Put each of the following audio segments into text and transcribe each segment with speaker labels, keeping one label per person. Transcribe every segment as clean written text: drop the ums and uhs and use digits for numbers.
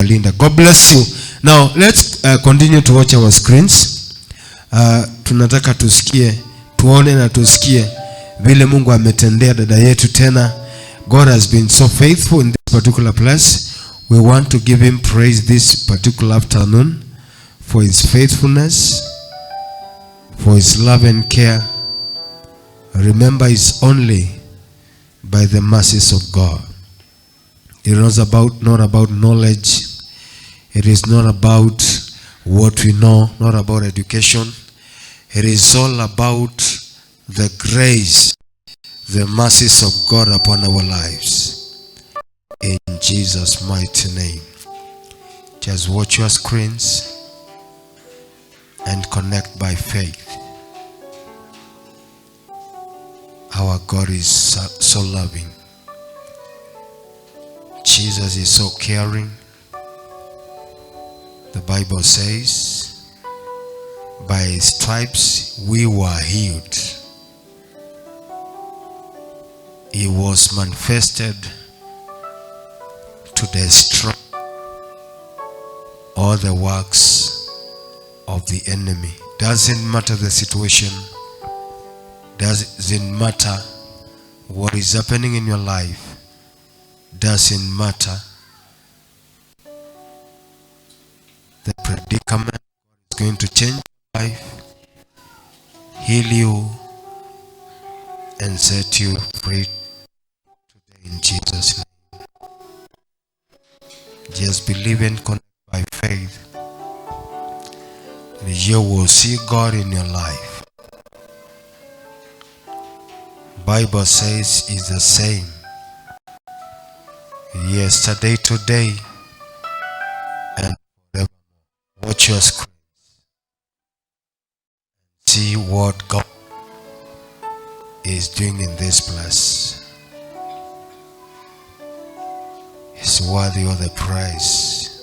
Speaker 1: Linda. God bless you. Now let's continue to watch our screens. Tunataka tuone na tusikie vile Mungu ametendea dada yetu tena. God has been so faithful in this particular place. We want to give him praise this particular afternoon for his faithfulness, for his love and care. Remember, it's only by the mercies of God. It is not about knowledge. It is not about what we know, not about education. It is all about the grace, the mercies of God upon our lives. In Jesus' mighty name. Just watch your screens and connect by faith. Our God is so loving. Jesus is so caring. The Bible says, by his stripes we were healed. He was manifested to destroy all the works of the enemy. Doesn't matter the situation. Doesn't matter what is happening in your life. Doesn't matter the predicament. God is going to change your life, heal you, and set you free today in Jesus' name. Just believe and connect by faith, and you will see God in your life. Bible says it's the same yesterday, today, and forever. Watch your screens. See what God is doing in this place. He's worthy of the praise.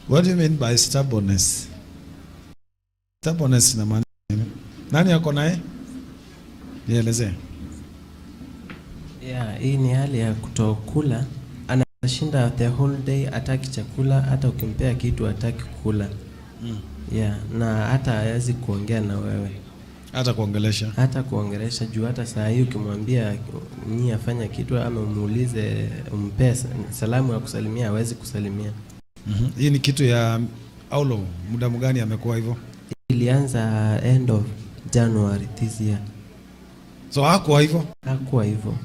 Speaker 2: What do you mean by stubbornness? Stubbornness ina maana nini? Nani yako naye? Nielezee.
Speaker 3: Hii ni hali ya kutokula. Anashinda the whole day, hataki chakula, hata ukimpea kitu hataki kula. Na hata hawezi kuongea na wewe. Hata kuongelesha juu hata saa hii ukimwambia ni afanya kitu ama umuulize umpe salamu ya kusalimia hawezi kusalimia.
Speaker 2: Hii ni kitu ya aulo, muda mgani amekuwa hivyo?
Speaker 3: Ilianza end of January this year.
Speaker 2: So hakuwa hivyo?
Speaker 3: Hakuwa hivyo.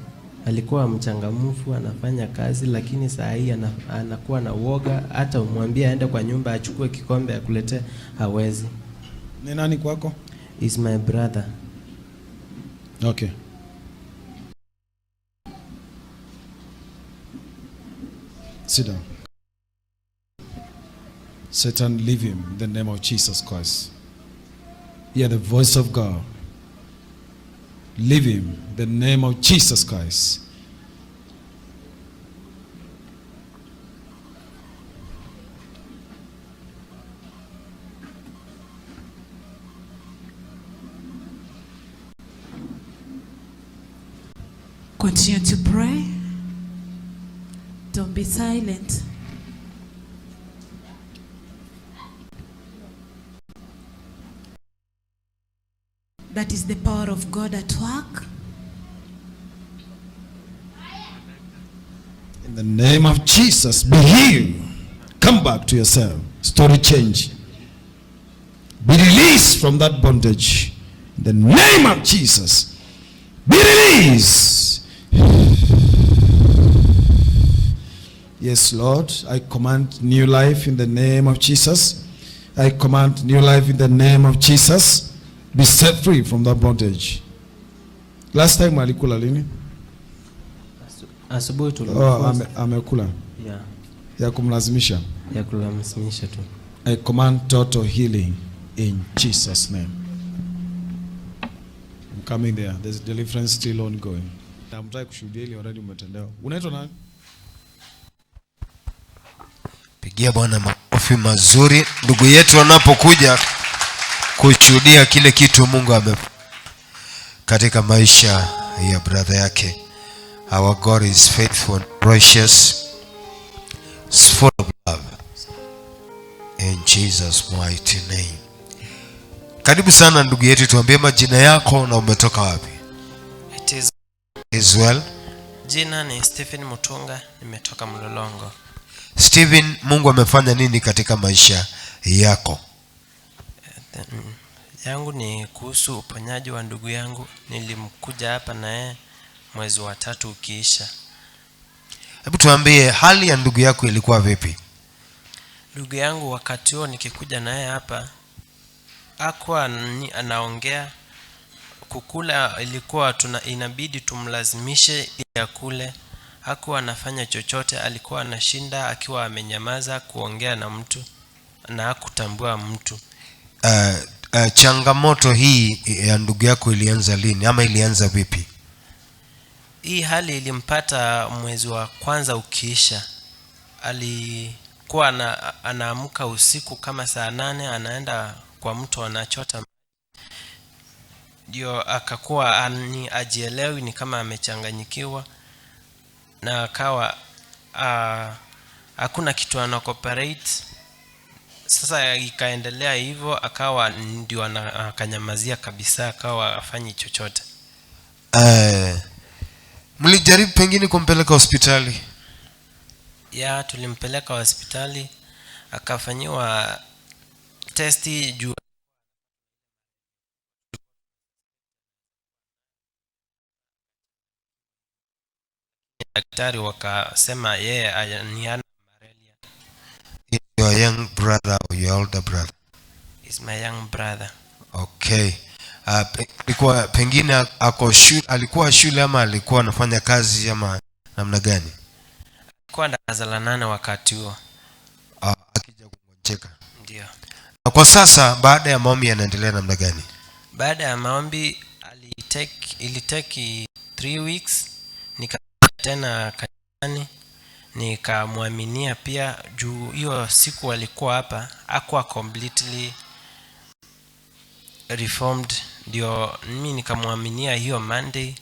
Speaker 3: Alikuwa mchangamfu, anafanya kazi, lakini saa hii anakuwa na uoga. Hata umwambie aende kwa nyumba achukue kikombe akulete hawezi.
Speaker 2: Ni nani kwako?
Speaker 3: Is my brother.
Speaker 2: Okay. Sit down. Satan, leave him in the name of Jesus Christ. Hear the voice of God. Leave him in the name of Jesus Christ.
Speaker 4: Continue to pray. Don't be silent. That is the power of God at work.
Speaker 2: In the name of Jesus, be healed. Come back to yourself. Story change. Be released from that bondage. In the name of Jesus, be released. Yes, Lord, I command new life in the name of Jesus. I command new life in the name of Jesus. Be set free from that bondage. Last time alikula lini?
Speaker 3: Asubuhi tulikuwa.
Speaker 2: Amekula. Ya kumlazimisha.
Speaker 3: Ya kumlazimisha tu.
Speaker 2: I command total healing in Jesus' name. I'm coming there. There's deliverance still ongoing. I'm trying kushuhudia ile already umetendewa. Unaitwa nani?
Speaker 1: Pigia Bwana makofi. makofi mazuri ndugu yetu wanapokuja kushuhudia kile kitu Mungu katika maisha ya brother yake. Our God is faithful and precious, is full of love. In Jesus mighty name. Karibu sana ndugu yetu, tuambie majina yako na umetoka wapi?
Speaker 3: It
Speaker 1: is well.
Speaker 3: Jina ni Stephen Mutunga, nimetoka Mlolongo.
Speaker 1: Stephen, Mungu amefanya nini katika maisha yako?
Speaker 3: Yangu ni kuhusu uponyaji wa ndugu yangu. Nilimkuja hapa naye mwezi wa 3 ukiisha.
Speaker 1: Hebu tuambie hali ya ndugu yako ilikuwa vipi?
Speaker 3: Ndugu yangu wakati huo nikikuja naye hapa hakuwa anaongea. Kukula ilikuwa inabidi tumlazimishe ya kule. Hakuwa anafanya chochote, alikuwa anashinda akiwa amenyamaza kuongea na mtu na hakutambua mtu.
Speaker 1: Changamoto hii ya ndugu yako ilianza lini ama ilianza vipi?
Speaker 3: Hii hali ilimpata mwezi wa 1 ukiisha. Alikuwa anaamka usiku kama saa 8 anaenda kwa mto anachota. Ndio akakuwa ajielewi, ni kama amechanganyikiwa na akawa hakuna kitu anacooperate. Sasa ikaendelea hivyo, akawa ndio akanyamazia kabisa, akawa afanyi chochote.
Speaker 1: Mlijaribu pengine kumpeleka hospitali?
Speaker 3: Ya, tulimpeleka hospitali akafanyiwa testi juu daktari wakasema yeye ni ana malaria.
Speaker 1: Is your young brother or your older brother?
Speaker 3: Is my young brother.
Speaker 1: Okay. Alikuwa pengine alikuwa shule ama alikuwa anafanya kazi ama namna gani?
Speaker 3: Alikuwa darasa la 8 wakati huo.
Speaker 1: Akija kungonjeka.
Speaker 3: Ndio.
Speaker 1: Na kwa sasa baada ya maombi yanaendelea namna gani?
Speaker 3: Baada ya maombi ilitake 3 weeks. Tena kanisani nikamwaminia pia juu hiyo siku alikuwa hapa hakuwa completely reformed. Ndio mimi nikamwaminia hiyo Monday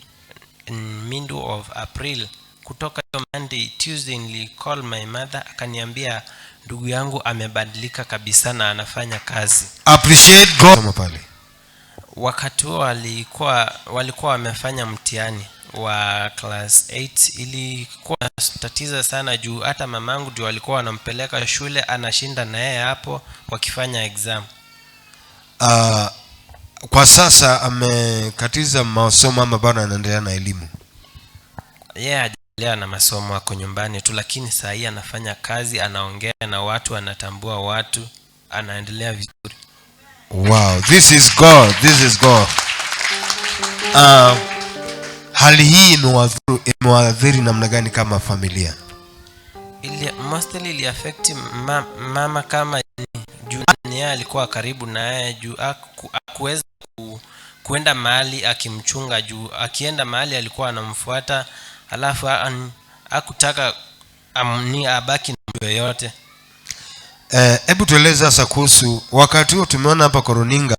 Speaker 3: in middle of April. Kutoka hiyo Monday, Tuesday nilicall my mother akaniambia ndugu yangu amebadilika kabisa na anafanya kazi.
Speaker 1: Appreciate God.
Speaker 3: Wakati huo walikuwa wamefanya mtihani wa class 8. Ilikuwa tatizo sana juu hata mamangu ndio alikuwa anampeleka shule, anashinda na yeye hapo wakifanya exam.
Speaker 1: Kwa sasa amekatiza masomo ama bado anaendelea na elimu?
Speaker 3: Anaendelea na masomo, ako nyumbani tu, lakini saa hii anafanya kazi, anaongea na watu, anatambua watu, anaendelea vizuri.
Speaker 1: Wow, this is God. This is God. Hali hii imewadhiri namna gani kama familia?
Speaker 3: Mostly ili affect mama kama juu yeye alikuwa karibu na yeye, juu hakuweza kuenda mahali akimchunga, juu akienda mahali alikuwa anamfuata, alafu hakutaka abaki na yoyote.
Speaker 1: Hebu tueleze sasa kuhusu wakati huo. Tumeona hapa Koroninga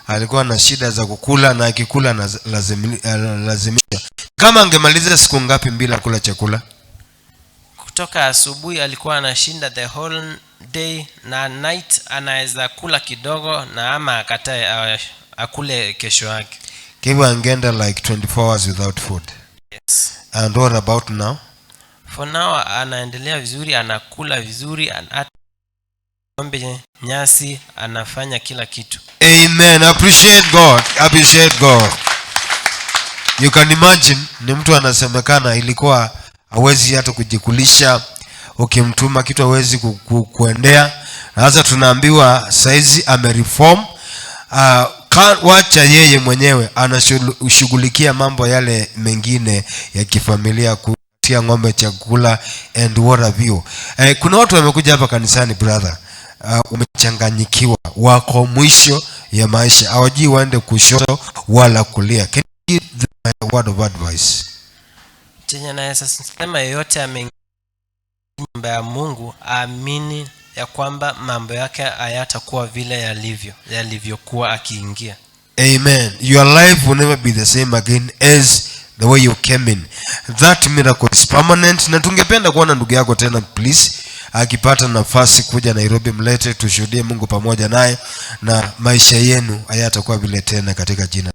Speaker 1: alikuwa na shida za kukula na akikula na lazimisha. Kama angemaliza siku ngapi bila kula chakula?
Speaker 3: Kutoka asubuhi alikuwa anashinda the whole day, na night anaweza kula kidogo na ama akatae akule kesho yake.
Speaker 1: Hivyo angeenda like 24 hours without food.
Speaker 3: Yes.
Speaker 1: And what about now?
Speaker 3: For now anaendelea vizuri, anakula vizuri, ng'ombe, nyasi, anafanya kila kitu.
Speaker 1: Amen. Appreciate God. Appreciate God. You can imagine ni mtu anasemekana ilikuwa hawezi hata kujikulisha, ukimtuma kitu hawezi kuendea. Sasa tunaambiwa saizi amereform. Wacha yeye mwenyewe anashughulikia mambo yale mengine ya kifamilia, kutia ng'ombe chakula and what have you. Kuna watu wamekuja hapa kanisani brother, umechanganyikiwa, wako mwisho ya maisha, hawajui waende kushoto wala kulia. Can you give them a word of advice?
Speaker 3: Chenye naweza sema yeyote ameingia nyumba ya Mungu aamini ya kwamba mambo yake hayatakuwa vile yalivyokuwa akiingia.
Speaker 1: Amen. Your life will never be the same again as the way you came in. That miracle is permanent. Na tungependa kuona ndugu yako tena, please, akipata nafasi kuja Nairobi, mlete tushuhudie Mungu pamoja naye, na maisha yenu hayatakuwa vile tena katika jina